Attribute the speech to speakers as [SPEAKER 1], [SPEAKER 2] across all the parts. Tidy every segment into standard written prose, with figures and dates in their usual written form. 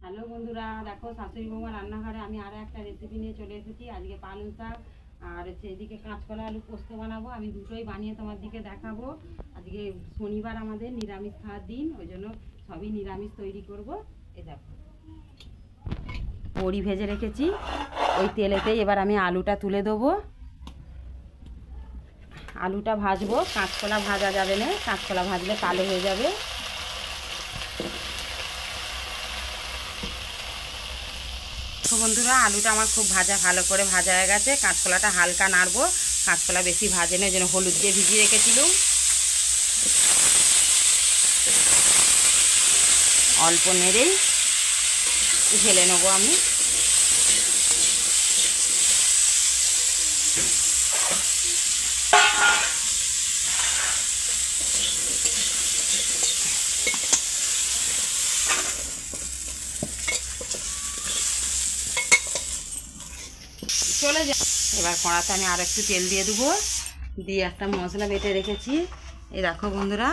[SPEAKER 1] Hello বন্ধুরা, দেখো শাশুড়ি বৌমা রান্নাঘরে আমি আরও একটা রেসিপি নিয়ে চলে এসেছি। আজকে পালং শাক আর হচ্ছে এদিকে কাঁচকলা আলু পোস্ত বানাবো। আমি দুটোই বানিয়ে তোমার দিকে দেখাবো। আজকে শনিবার, আমাদের নিরামিষ খাওয়ার দিন, ওই জন্য সবই নিরামিষ তৈরি করব। এই দেখো, বড়ি ভেজে রেখেছি, ওই তেলেতেই এবার আমি আলুটা তুলে দেবো। আলুটা ভাজবো, কাঁচকলা ভাজা যাবে না, কাঁচকলা ভাজলে কালো হয়ে যাবে। বন্ধুরা, আলুটা আমার খুব ভালো করে ভাজা হয়ে গেছে। কাঁচকলাটা হালকা নাড়বো, কাঁচকলা বেশি ভাজে না, ওই জন্য হলুদ দিয়ে ভিজিয়ে রেখেছিলাম। অল্প নেড়েই ঢেলে নেবো আমি। চলে যা। এবার কড়াতে আমি আর একটু তেল দিয়ে দেবো, দিয়ে একটা মশলা বেটে রেখেছি। এই দেখো বন্ধুরা,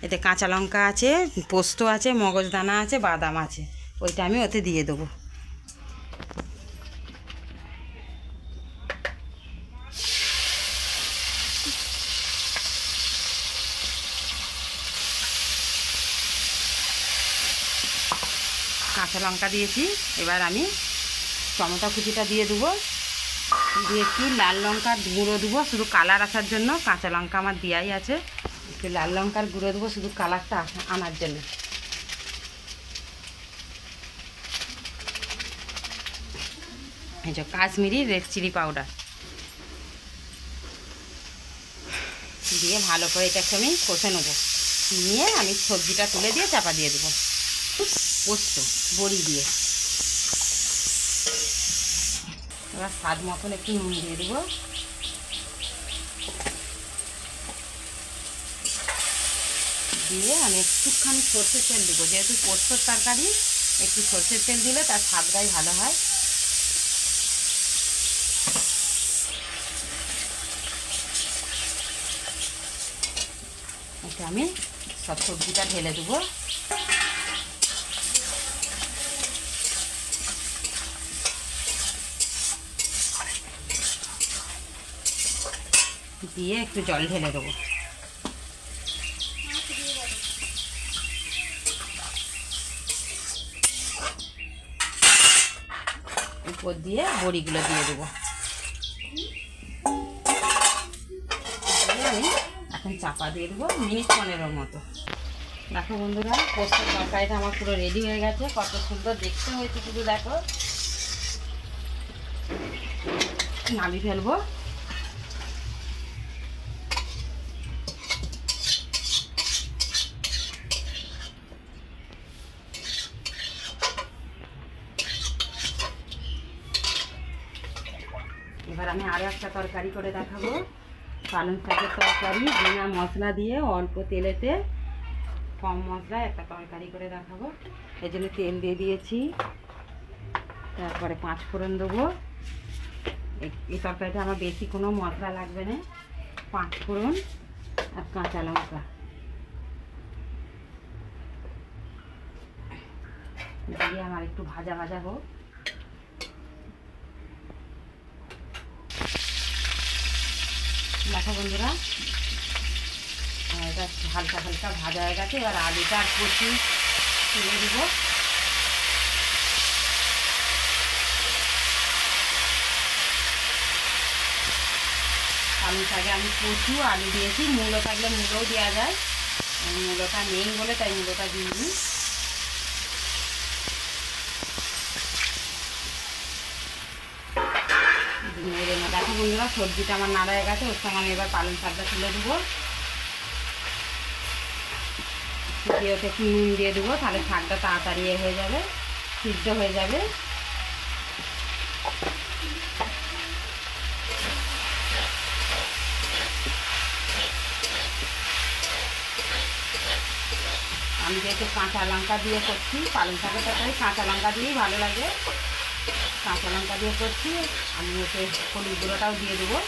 [SPEAKER 1] এতে কাঁচা লঙ্কা আছে, পোস্ত আছে, মগজদানা আছে, বাদাম আছে, ওইটা আমি ওতে দিয়ে দেবো। কাঁচা লঙ্কা দিয়েছি, এবার আমি টমেটো কুচিটা দিয়ে দেবো, দিয়ে একটু লাল লঙ্কার গুঁড়ো দেবো শুধু কালার আসার জন্য। কাঁচা লঙ্কা আমার দেওয়াই আছে, একটু লাল লঙ্কার গুঁড়ো দেবো শুধু কালারটা আনার জন্য। এই যে কাশ্মীরি রেড চিলি পাউডার দিয়ে ভালো করে এটাকে আমি কষে নেবো। নিয়ে আমি সবজিটা তুলে দিয়ে চাপা দিয়ে দেবো, পোস্ত বড়ি দিয়ে। এবার স্বাদ মতন একটু নুন দিয়ে দেবো, দিয়ে আমি একটুখানি সর্ষের তেল দেবো, যেহেতু পোস্তর তরকারি একটু সর্ষের তেল দিলে তার স্বাদটাই ভালো হয়। এটা আমি সব সবজিটা ঢেলে দেবো, দিয়ে একটু জল ঢেলে দেবো। উপর দিয়ে বড়িগুলো দিয়ে দেবো, দিয়ে আমি এখন চাপা দিয়ে দেবো মিনিট 15 মতো। দেখো বন্ধুরা, পোস্তের তরকারিটা আমার পুরো রেডি হয়ে গেছে। কত সুন্দর দেখতে হয়েছে শুধু দেখো। নামিয়ে ফেলবো। এবার আমি আরও একটা তরকারি করে দেখাবো, পালং শাকের তরকারি বিনা মশলা দিয়ে অল্প তেলেতে, কম মশলায় একটা তরকারি করে দেখাবো। এই জন্য তেল দিয়ে দিয়েছি, তারপরে 5 ফোড়ন দেবো। এই তরকারিটা আমার বেশি কোনো মশলা লাগবে না। 5 ফোড়ন আর কাঁচা লঙ্কা দিয়ে আমার একটু ভাজা ভাজা হোক। দেখো বন্ধুরা, এটা হালকা হালকা ভাজা হয়ে গেছে। এবার আলুটা আর কচি তুলে দিব। পালং শাকে আমি কচু আলু দিয়েছি, মূলো থাকলে মূলোও দেওয়া যায়, মূলোটা নেই বলে তাই মূলোটা দিইনি। দেখো বন্ধুরা, সবজিটা আমার নাড়া হয়ে গেছে, ওর সঙ্গে আমি এবার পালং শাকটা তুলে দেবো, দিয়ে ওতে একটু নুন দিয়ে দেবো, তাহলে শাকটা তাড়াতাড়ি হয়ে যাবে, সিদ্ধ হয়ে যাবে। আমি যেহেতু কাঁচা লঙ্কা দিয়ে করছি, পালং শাকের তরকারি কাঁচা লঙ্কা দিয়েই ভালো লাগে, কাঁচা লঙ্কা দিয়ে করছি। আমি ওতে হলুদ গুঁড়োটাও দিয়ে দেবো।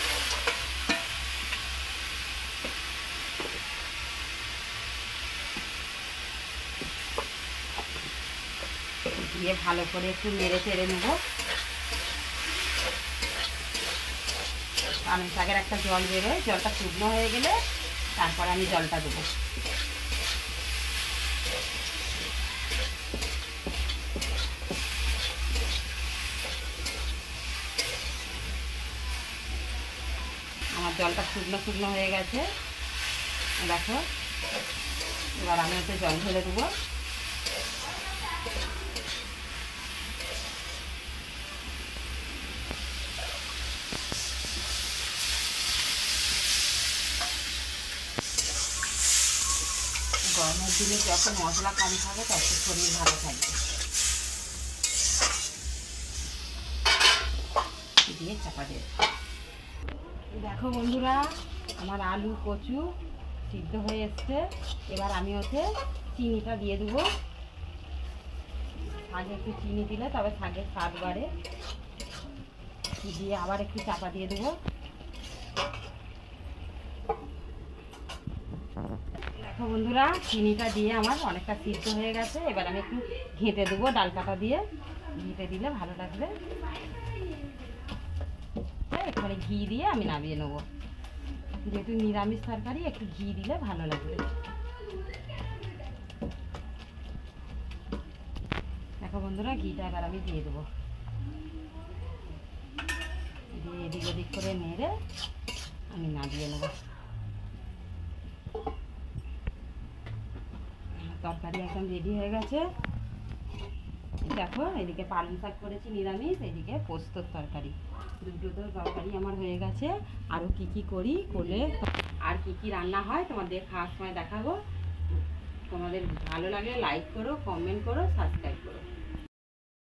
[SPEAKER 1] দিয়ে ভালো করে একটু নেড়ে চেড়ে নেবো। পালং শাকের একটা জল বেরোয়, জলটা শুকনো হয়ে গেলে তারপরে আমি জলটা দেবো। আমার জলটা শুকনো শুকনো হয়ে গেছে, দেখো। এবার আমি একটু জল ঢেলে দেবো। গরমের দিনে যত মশলা কম থাকে তত শরীর ভালো থাকবে। দিয়ে চাপা দিয়ে দেখো বন্ধুরা, আমার আলু কচু সিদ্ধ হয়ে এসছে। এবার আমি ওতে চিনিটা দিয়ে দেবো। শাকে একটু চিনি দিলে তবে শাকের স্বাদ বাড়ে। দিয়ে আবার একটু চাপা দিয়ে দেবো। দেখো বন্ধুরা, চিনিটা দিয়ে আমার অনেকটা সিদ্ধ হয়ে গেছে। এবার আমি একটু ঘেঁটে দেবো ডাল কাটা দিয়ে। ঘেঁটে দিলে ভালো লাগবে। এখানে ঘি দিয়ে আমি নামিয়ে নেবো। যেহেতু নিরামিষ তরকারি, একটু ঘি দিলে ভালো লাগবে। দেখো বন্ধুরা, ঘিটা এবার আমি দিয়ে দেবো। দিয়ে এদিক ওদিক করে নেড়ে আমি নামিয়ে নেবো। তরকারি একদম রেডি হয়ে গেছে। দেখো, এদিকে পালং শাক করেছি নিরামিষ, এদিকে পোস্তর তরকারি। দুটো তো তরকারি আমার হয়ে গেছে। আরও কি কি করি, করলে আর কি কি রান্না হয় তোমাদের খাওয়ার সময় দেখাবো। তোমাদের ভালো লাগলে লাইক করো, কমেন্ট করো, সাবস্ক্রাইব করো।